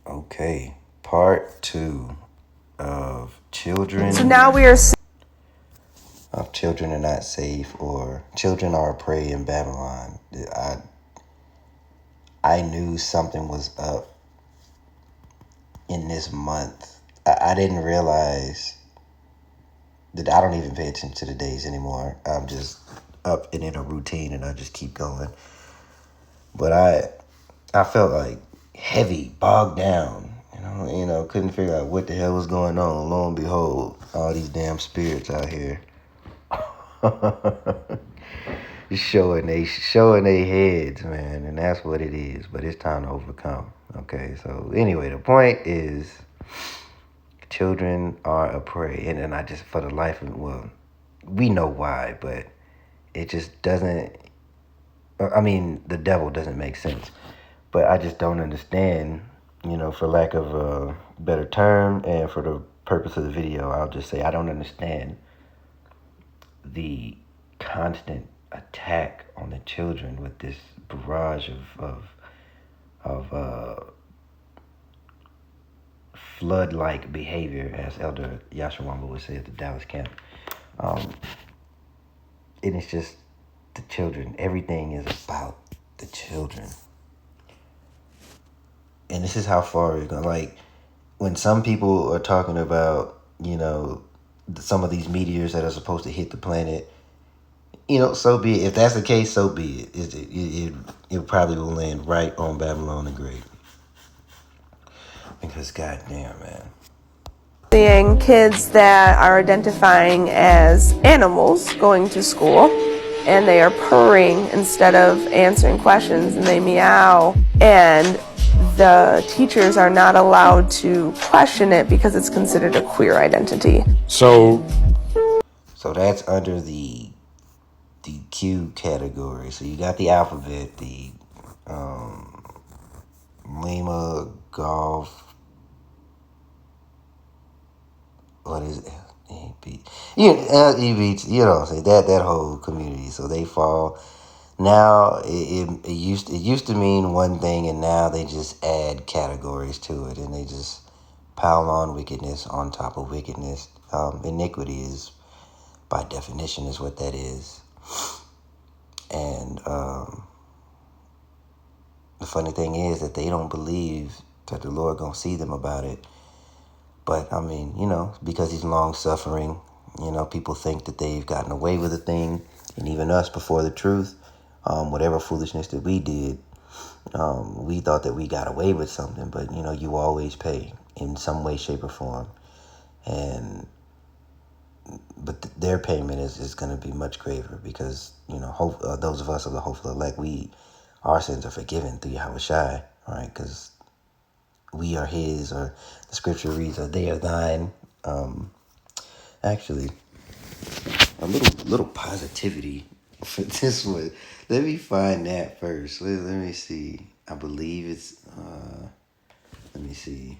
Okay, part 2 of children. So now we are. Of children are not safe, or children are a prey in Babylon. I knew something was up in this month. I didn't realize that I don't even pay attention to the days anymore. I'm just up and in a routine, and I just keep going. But I felt like heavy, bogged down. Couldn't figure out what the hell was going on. Lo and behold, all these damn spirits out here showing they heads, man, and that's what it is. But it's time to overcome. Okay, so anyway, the point is, children are a prey, and I just, for the life of, well, we know why, but it just doesn't. I mean, the devil doesn't make sense, but I just don't understand. For lack of a better term, and for the purpose of the video, I'll just say I don't understand the constant attack on the children with this barrage of flood-like behavior, as Elder Yashawamba would say at the Dallas camp. And it's just the children. Everything is about the children. And this is how far it's going. Like, when some people are talking about, some of these meteors that are supposed to hit the planet, so be it. If that's the case, so be it. It probably will land right on Babylon the Great. Because goddamn, man. Seeing kids that are identifying as animals going to school, and they are purring instead of answering questions, and they meow, and the teachers are not allowed to question it because it's considered a queer identity. So that's under the Q category. So you got the alphabet, the Lima, Golf, what is it? EB. EB, that whole community. So they fall. Now it used to mean one thing, and now they just add categories to it, and they just pile on wickedness on top of wickedness. Iniquity is, by definition, is what that is. And the funny thing is that they don't believe that the Lord gonna see them about it. But I mean, because he's long suffering, people think that they've gotten away with a thing, and even us before the truth, whatever foolishness that we did, we thought that we got away with something. But you always pay in some way, shape, or form, but their payment is going to be much graver, because those of us of the hopeful elect, our sins are forgiven through Yahweh Shai, right? Because we are his, or the scripture reads, or they are thine. Actually, a little positivity for this one. Let me find that first. Let me see. I believe it's, let me see.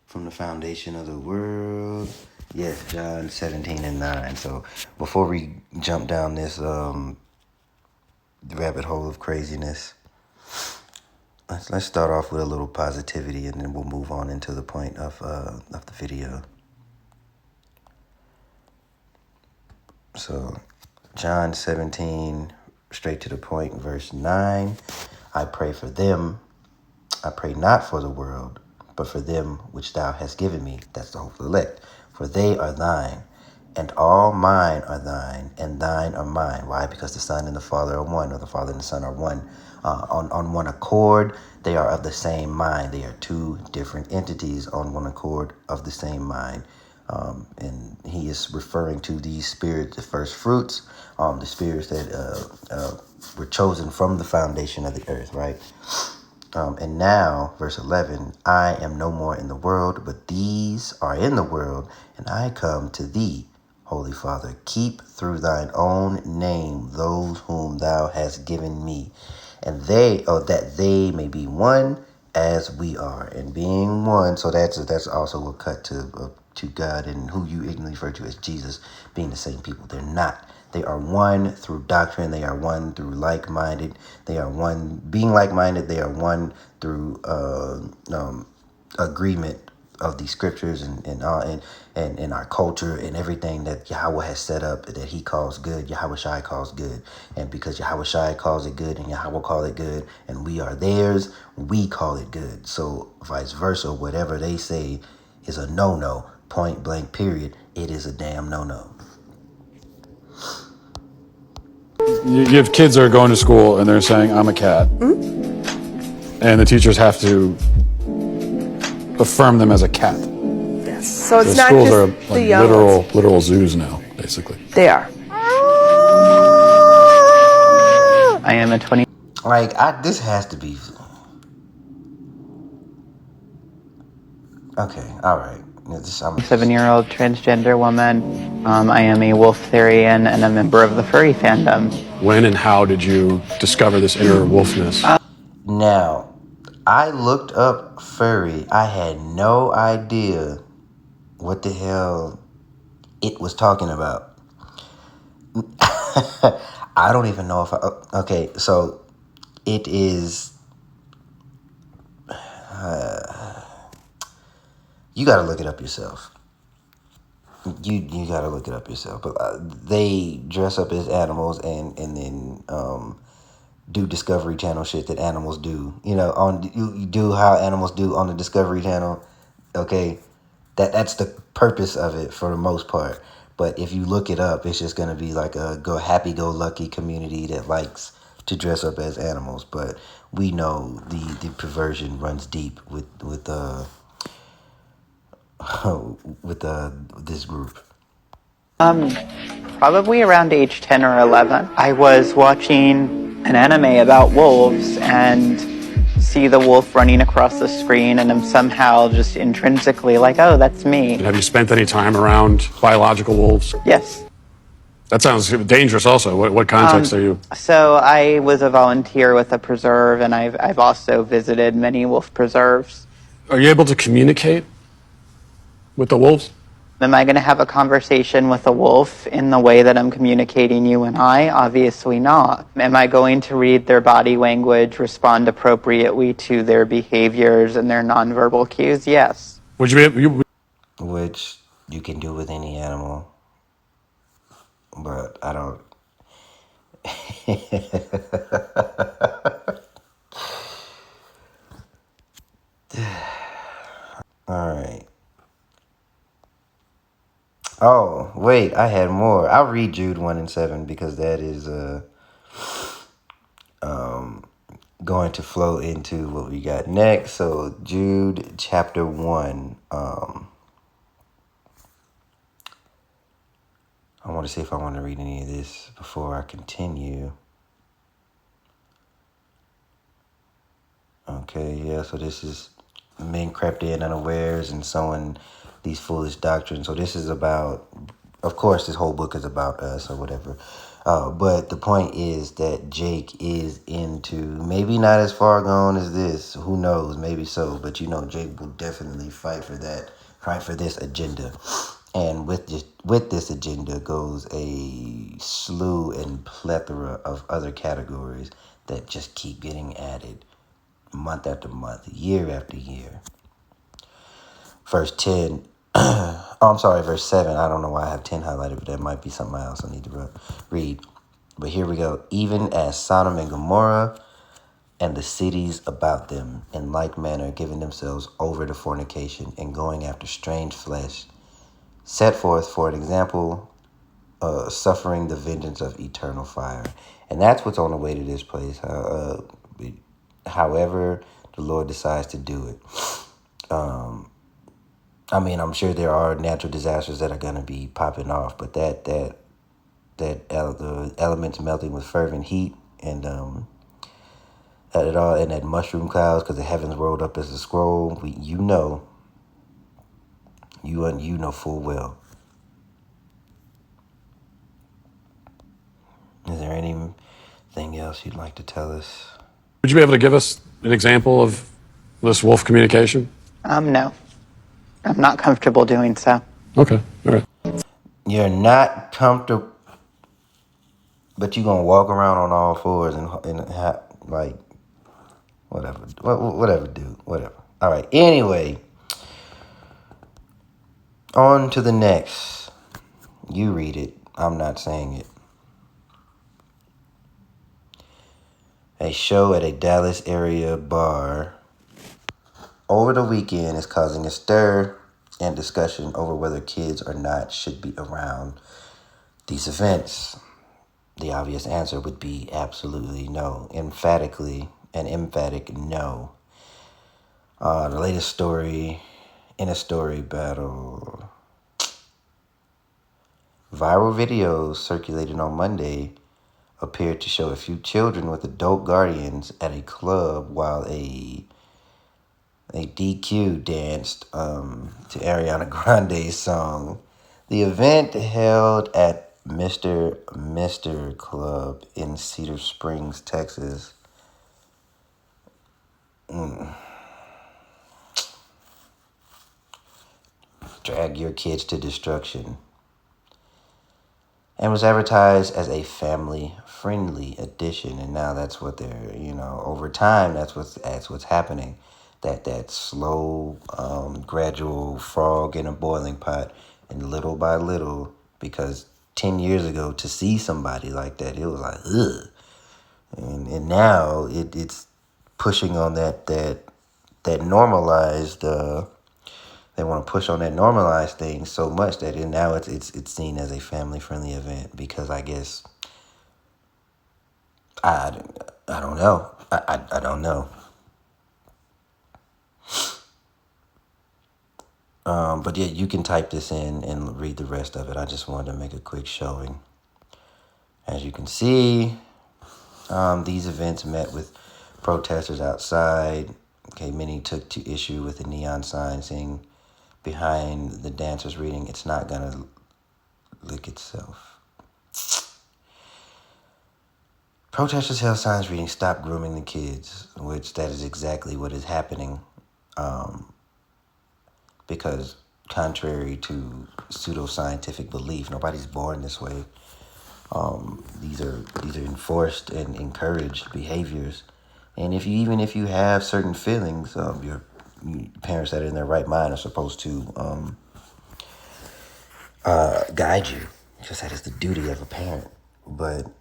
From the foundation of the world. Yes, John 17:9. So before we jump down this rabbit hole of craziness, let's start off with a little positivity, and then we'll move on into the point of the video. So John 17, straight to the point, verse 9. I pray for them. I pray not for the world, but for them which thou hast given me. That's the hopeful elect. For they are thine, and all mine are thine, and thine are mine. Why? Because the Son and the Father are one, or the Father and the Son are one. On one accord, they are of the same mind. They are two different entities on one accord of the same mind. And he is referring to these spirits, the first fruits, the spirits that were chosen from the foundation of the earth, right? And now, verse 11, I am no more in the world, but these are in the world, and I come to thee, Holy Father. Keep through thine own name those whom thou hast given me, and that they may be one as we are. And being one, so that's also a cut to God, and who you ignorantly refer to as Jesus, being the same people. They're not They are one through doctrine. They are one through like-minded. They are one being like-minded. They are one through agreement of the scriptures and our culture and everything that Yahweh has set up that he calls good, Yahweh Shai calls good. And because Yahweh Shai calls it good and Yahweh call it good and we are theirs, we call it good. So vice versa, whatever they say is a no-no, point blank period, it is a damn no-no. You have kids that are going to school and they're saying, I'm a cat. And the teachers have to affirm them as a cat. Yes. So it's The not schools just are the like young ones. literal zoos now, basically. They are. I am a 20. This has to be okay. All right. I'm 7-year-old transgender woman. I am a wolf-therian and a member of the furry fandom. When and how did you discover this inner wolfness? Now, I looked up furry. I had no idea what the hell it was talking about. I don't even know if okay, so it is you got to look it up yourself. You got to look it up yourself. But they dress up as animals and then do Discovery Channel shit that animals do. You know, you do how animals do on the Discovery Channel. Okay, that's the purpose of it for the most part. But if you look it up, it's just gonna be like a happy-go-lucky community that likes to dress up as animals. But we know the perversion runs deep with this group. Probably around age 10 or 11. I was watching an anime about wolves and see the wolf running across the screen, and I'm somehow just intrinsically like, oh, that's me. Have you spent any time around biological wolves? Yes. That sounds dangerous also. What context are you? So I was a volunteer with a preserve, and I've also visited many wolf preserves. Are you able to communicate with the wolves? Am I going to have a conversation with a wolf in the way that I'm communicating you and I? Obviously not. Am I going to read their body language, respond appropriately to their behaviors and their nonverbal cues? Yes. Would you be able, Which you can do with any animal. But I don't. All right. Oh, wait, I had more. I'll read Jude 1 and 7 because that is going to flow into what we got next. So Jude chapter 1. I want to see if I want to read any of this before I continue. Okay, yeah, so this is men crept in unawares and sowing these foolish doctrines. So this is about, of course, this whole book is about us or whatever. But the point is that Jake is into, maybe not as far gone as this, who knows, maybe so. But you know, Jake will definitely fight for this agenda. And with this agenda goes a slew and plethora of other categories that just keep getting added month after month, year after year. Verse 10, verse 7. I don't know why I have 10 highlighted, but that might be something else I need to read. But here we go. Even as Sodom and Gomorrah and the cities about them, in like manner, giving themselves over to fornication and going after strange flesh, set forth for an example, suffering the vengeance of eternal fire. And that's what's on the way to this place. However the Lord decides to do it. I mean, I'm sure there are natural disasters that are going to be popping off, but the elements melting with fervent heat and it all in that mushroom clouds because the heavens rolled up as a scroll. You know full well. Is there anything else you'd like to tell us? Would you be able to give us an example of this wolf communication? No. I'm not comfortable doing so. Okay, all right. You're not comfortable. But you gonna walk around on all fours and like whatever, dude, whatever. All right. Anyway, on to the next. You read it. I'm not saying it. A show at a Dallas area bar over the weekend is causing a stir and discussion over whether kids or not should be around these events. The obvious answer would be absolutely no. Emphatically, an emphatic no. The latest story in a story battle. Viral videos circulated on Monday appeared to show a few children with adult guardians at a club while a DQ danced to Ariana Grande's song. The event held at Mr. Club in Cedar Springs, Texas. Drag your kids to destruction. And was advertised as a family-friendly edition, and now that's what they're, over time, that's what's happening. That slow, gradual frog in a boiling pot, and little by little, because 10 years ago, to see somebody like that, it was like, ugh. And now it's pushing on that normalized, they want to push on that normalized thing so much that now it's seen as a family-friendly event, because I guess, I don't know. I don't know. But yeah, you can type this in and read the rest of it. I just wanted to make a quick showing. As you can see, these events met with protesters outside. Okay, many took to issue with the neon sign saying behind the dancers reading, "It's not gonna lick itself." Protesters held signs reading, "Stop grooming the kids," which that is exactly what is happening. Because contrary to pseudoscientific belief, nobody's born this way. These are enforced and encouraged behaviors. And if you have certain feelings, your parents that are in their right mind are supposed to guide you. Just that is the duty of a parent. But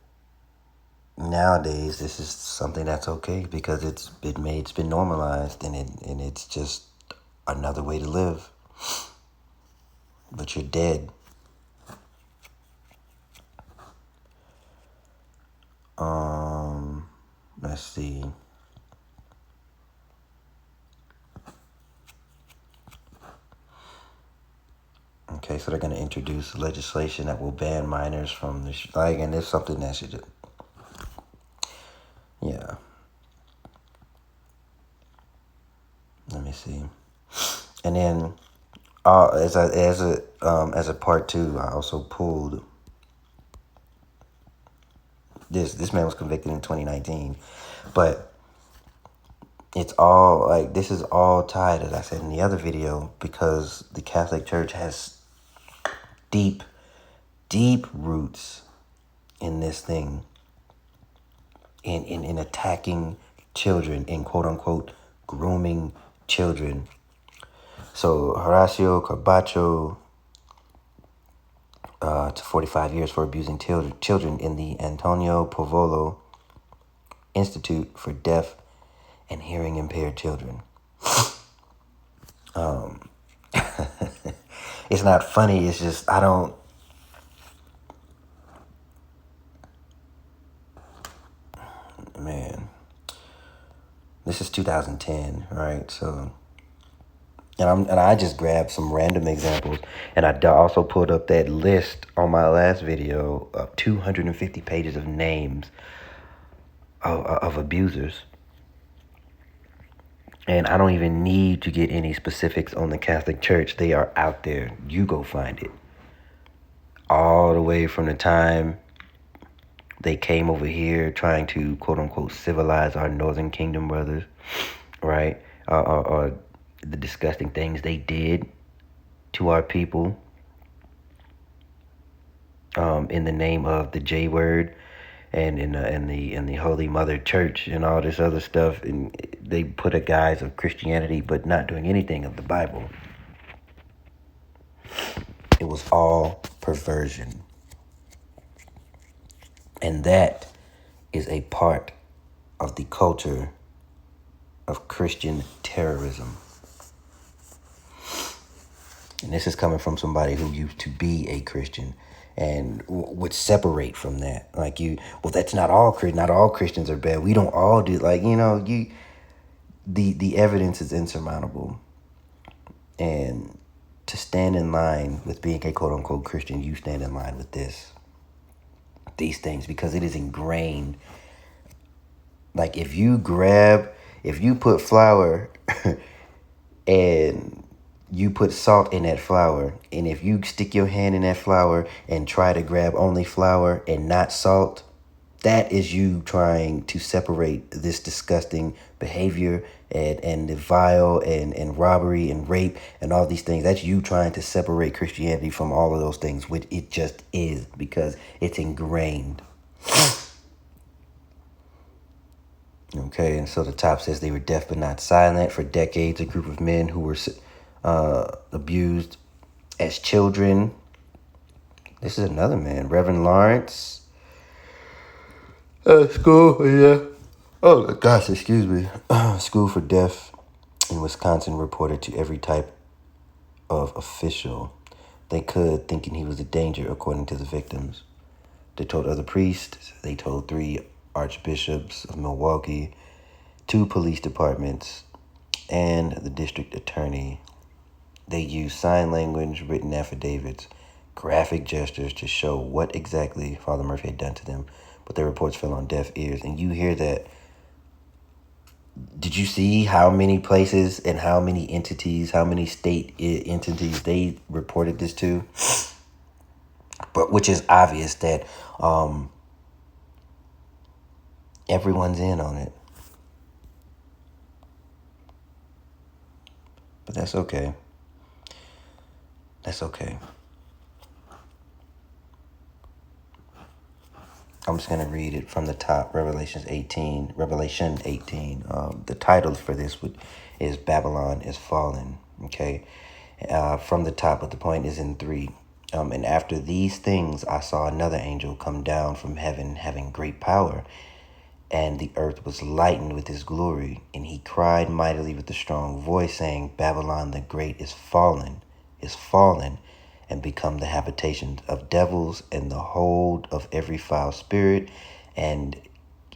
nowadays, this is something that's okay because it's been normalized, and it's just another way to live. But you're dead. Let's see. Okay, so they're going to introduce legislation that will ban minors from the and it's something that should, yeah. Let me see. And then, as a part two, I also pulled this. This man was convicted in 2019, but it's all like, this is all tied, as I said in the other video, because the Catholic Church has deep roots in this thing, in attacking children, in quote unquote grooming children. So Horacio Corbacho to 45 years for abusing children in the Antonio Povolo Institute for Deaf and Hearing Impaired Children. It's not funny, it's just, man, this is 2010, right? So, and I just grabbed some random examples, and I also pulled up that list on my last video of 250 pages of names of abusers. And I don't even need to get any specifics on the Catholic Church. They are out there. You go find it. All the way from the time they came over here trying to, quote unquote, civilize our Northern Kingdom brothers, right? Or the disgusting things they did to our people in the name of the J word. and in the Holy Mother Church and all this other stuff, and they put a guise of Christianity, but not doing anything of the Bible. It was all perversion, and that is a part of the culture of Christian terrorism. And this is coming from somebody who used to be a Christian and would separate from that. Like, well, that's not all Christians. Not all Christians are bad. We don't all do, like, the evidence is insurmountable. And to stand in line with being a quote unquote Christian, you stand in line with these things, because it is ingrained. Like, if you put flour and you put salt in that flour, and if you stick your hand in that flour and try to grab only flour and not salt, that is you trying to separate this disgusting behavior and the vile and robbery and rape and all these things. That's you trying to separate Christianity from all of those things, which it just is, because it's ingrained. Okay, and so the top says they were deaf but not silent. For decades, a group of men who were abused as children. This is another man, Reverend Lawrence. School, yeah. Oh, gosh, excuse me. School for deaf in Wisconsin reported to every type of official they could, thinking he was a danger, according to the victims. They told other priests, they told 3 archbishops of Milwaukee, 2 police departments, and the district attorney. They used sign language, written affidavits, graphic gestures to show what exactly Father Murphy had done to them, but their reports fell on deaf ears. And you hear that. Did you see how many places and how many entities, how many state entities they reported this to? But which is obvious that everyone's in on it. But that's okay. That's okay. I'm just going to read it from the top, Revelation 18. The title for this is Babylon is Fallen, okay? From the top, but the point is in 3. And after these things, I saw another angel come down from heaven, having great power, and the earth was lightened with his glory. And he cried mightily with a strong voice, saying, Babylon the Great is fallen, and become the habitation of devils, and the hold of every foul spirit, and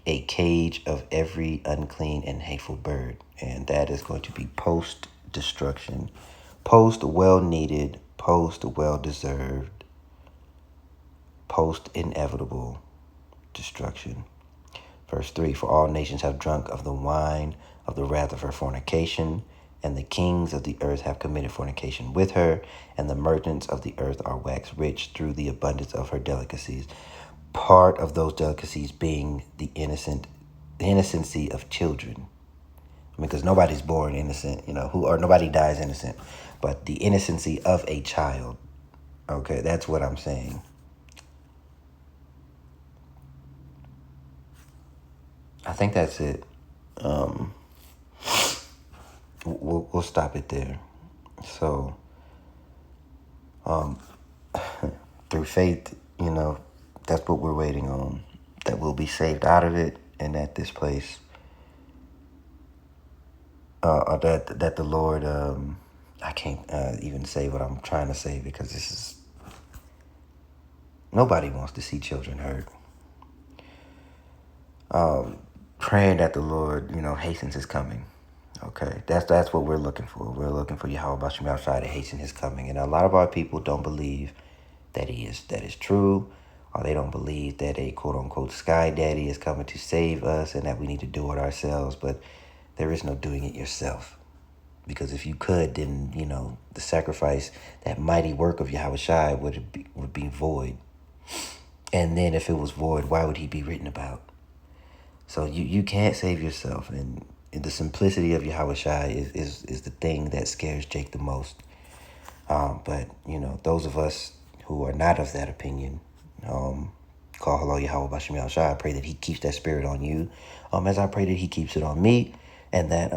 a cage of every unclean and hateful bird. And that is going to be post-destruction, post-well-needed, post-well-deserved, post-inevitable destruction. Verse 3, for all nations have drunk of the wine of the wrath of her fornication, and the kings of the earth have committed fornication with her, and the merchants of the earth are waxed rich through the abundance of her delicacies. Part of those delicacies being the innocency of children. I mean, because nobody's born innocent, or nobody dies innocent, but the innocency of a child. Okay, that's what I'm saying. I think that's it. We'll stop it there. So, through faith, that's what we're waiting on. That we'll be saved out of it, and that this place, or that the Lord, I can't even say what I'm trying to say, because nobody wants to see children hurt. Praying that the Lord, hastens his coming. Okay, that's what we're looking for. We're looking for Yahweh Bashim outside to hasten his coming. And a lot of our people don't believe that is true, or they don't believe that a quote-unquote sky daddy is coming to save us and that we need to do it ourselves. But there is no doing it yourself. Because if you could, then, the sacrifice, that mighty work of Yahweh Shai would be void. And then if it was void, why would he be written about? So you can't save yourself. And the simplicity of Yahweh Shai is the thing that scares Jake the most. But, those of us who are not of that opinion, call hello Yahweh Bashim Yahushua. I pray that he keeps that spirit on you, as I pray that he keeps it on me, and that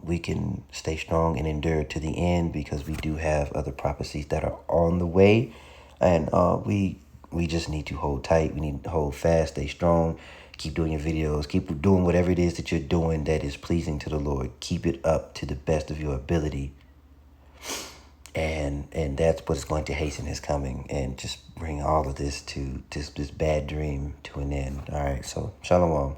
we can stay strong and endure to the end, because we do have other prophecies that are on the way, and we just need to hold tight. We need to hold fast, stay strong, keep doing your videos, keep doing whatever it is that you're doing that is pleasing to the Lord. Keep it up to the best of your ability. And that's what's going to hasten his coming and just bring all of this to this bad dream to an end. All right, so shalom.